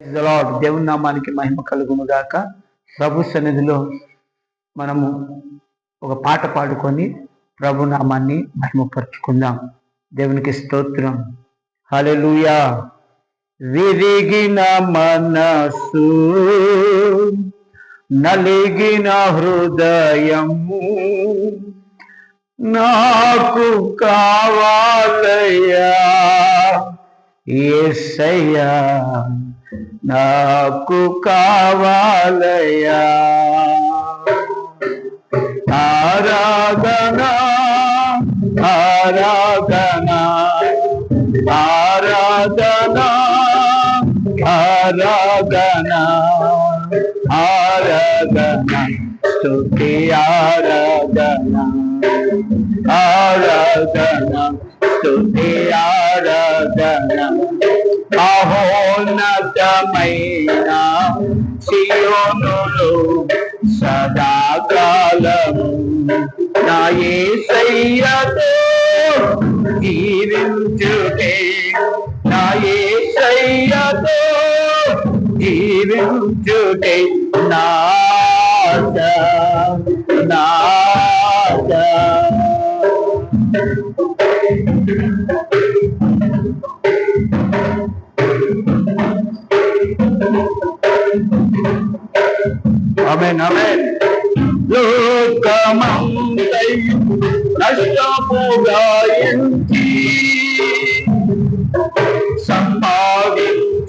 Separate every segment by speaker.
Speaker 1: దేవుని నామానికి మహిమ కలుగును గాక. ప్రభు సన్నిధిలో మనము ఒక పాట పాడుకొని ప్రభు నామాన్ని మహిమపరుచుకుందాం. దేవునికి స్తోత్రం. హల్లెలూయా. విరిగిన మనసు, నలిగిన హృదయము నాకు కావాలయ్యా యేసయ్యా, నాకు కావాలయ్యా. ఆరాధన ఆరాధన ఆరాధన ఆరాధన ఆరాధన స్తుతి ఆరాధన ఆరాధన స్తుతి ఆరాధన. మహోన్నతమైన సియోనులో సదాకాలము నా యేసయ్యతో జీవించుటే, నా యేసయ్యతో జీవించుటే నాశ నాశ. ఆమేన్ ఆమేన్. లోకమంతయు నష్టముగా ఎంచి సంపాదించుకొంటిని,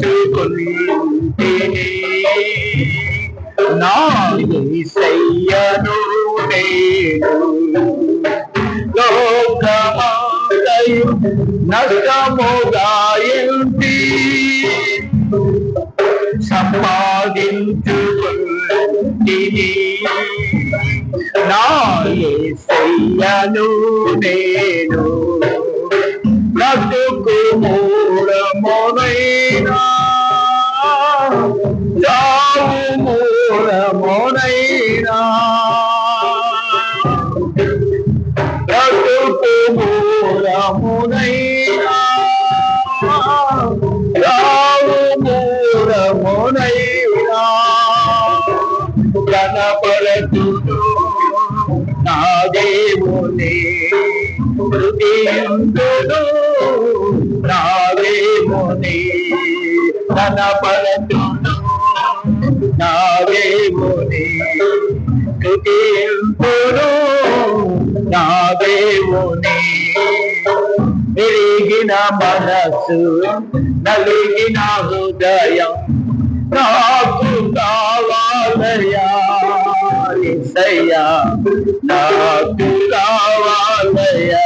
Speaker 1: నా యేసయ్యను నేను. లోకమంతయు నష్టముగా ఎంచి సంపాదించుకొంటిని, నా యేసయ్యను నేను. బ్రతుకు మూలమునైనా చావు మూలమునైనా, బ్రతుకు మూలమునైనా చావు మూలమునైనా కనపరచును నా దేవుని హృదయందును. నా దేవుని కనపరచును నా దేవుని హృదయందును. నా దేవుని విరిగిన మనసు, నలిగిన హృదయం నాకు కావాలయ్యా యేసయ్యా, నాకు కావాలయ్యా.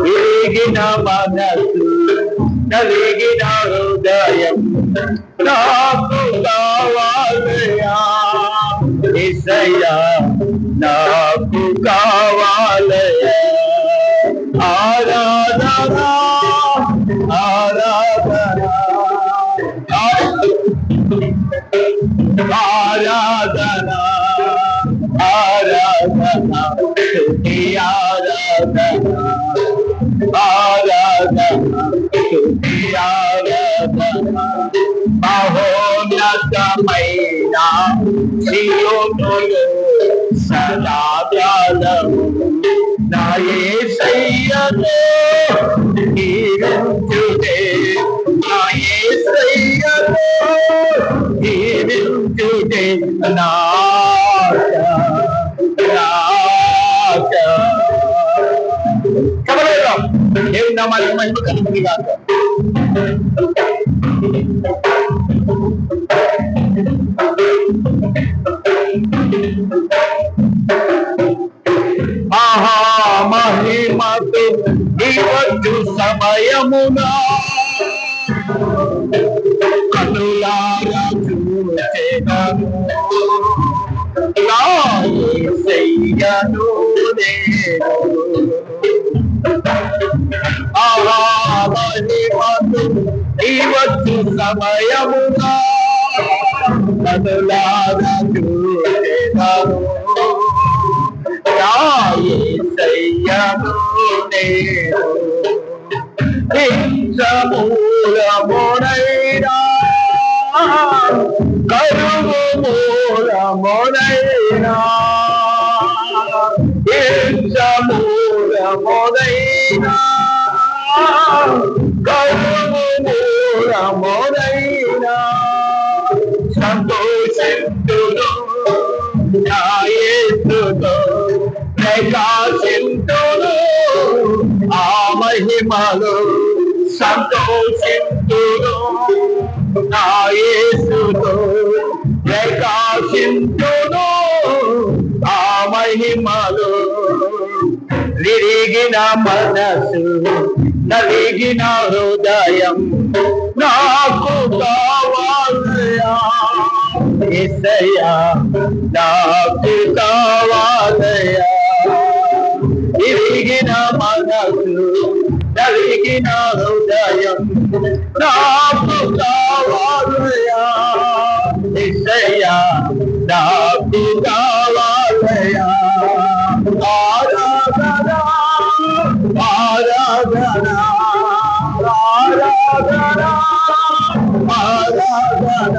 Speaker 1: విరిగిన మనసు, నలిగిన హృదయం నాకు కావాలయ్యా యేసయ్యా, నాకు కావాలయ్యా. ఆరాధన ఆరాధన ఆరాధన ఆరాధన స్తుతి ఆరాధన ఆరాధన స్తుతి ఆరాధన. మహోన్నతమైన సియోనులో సదాకాలము నా యేసయ్యతో జీవించుటే, నా యేసయ్యతో జీవించుటే నాశ నాశ. కబలేదాం. దేవుని నామానికి మహిమ కలుగును గాక. మహామహిమతో ఇవచ్చు సమయమునా కనులారా చూచెదను, నా యేసయ్యను నేను. మహిమతో ఇవచ్చు సమయమునా కనులారా చూచెదను, నా యేసయ్యను నేను. మూలమునైనా కరువు మూలమునైనా మూలమునైనా కరువు మూలమునైనా సంతోషింతును నా యేసుతో ప్రకాశింతును ఆ మహిమలో సంతోషింతును నా యేసుతో ప్రకాశింతును ఆ మహిమలో విరిగిన మనసు నలిగిన హృదయం నాకు కావాలయా యేసయ్యా నాకు కావాలయా విరిగిన మనసు నలిగిన హృదయం నాకు కావాలయా యేసయ్యా నాకు కావాలయా ఆరాధన ఆరాధన ఆరాధన ఆరాధన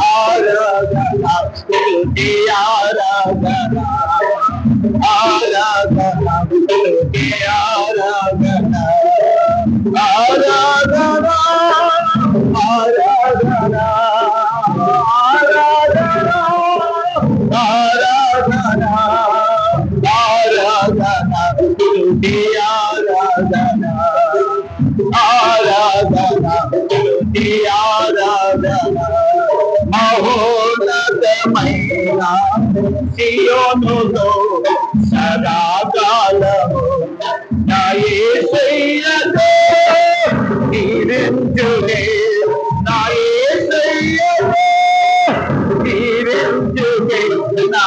Speaker 1: ఆరాధన స్తుతి ఆరాధన ఆరాధన స్తుతి ఆరాధన ఆరాధన ఆరాధన ఆరాధన ఆరాధన ఆరాధన స్తుతి ఆరాధన ఆరాధన స్తుతి ఆరాధన మహోన్నతమైన సియోనులో సదాకాలము నా యేసయ్యతో దీవించునే నా యేసయ్యతో దీవించునే నా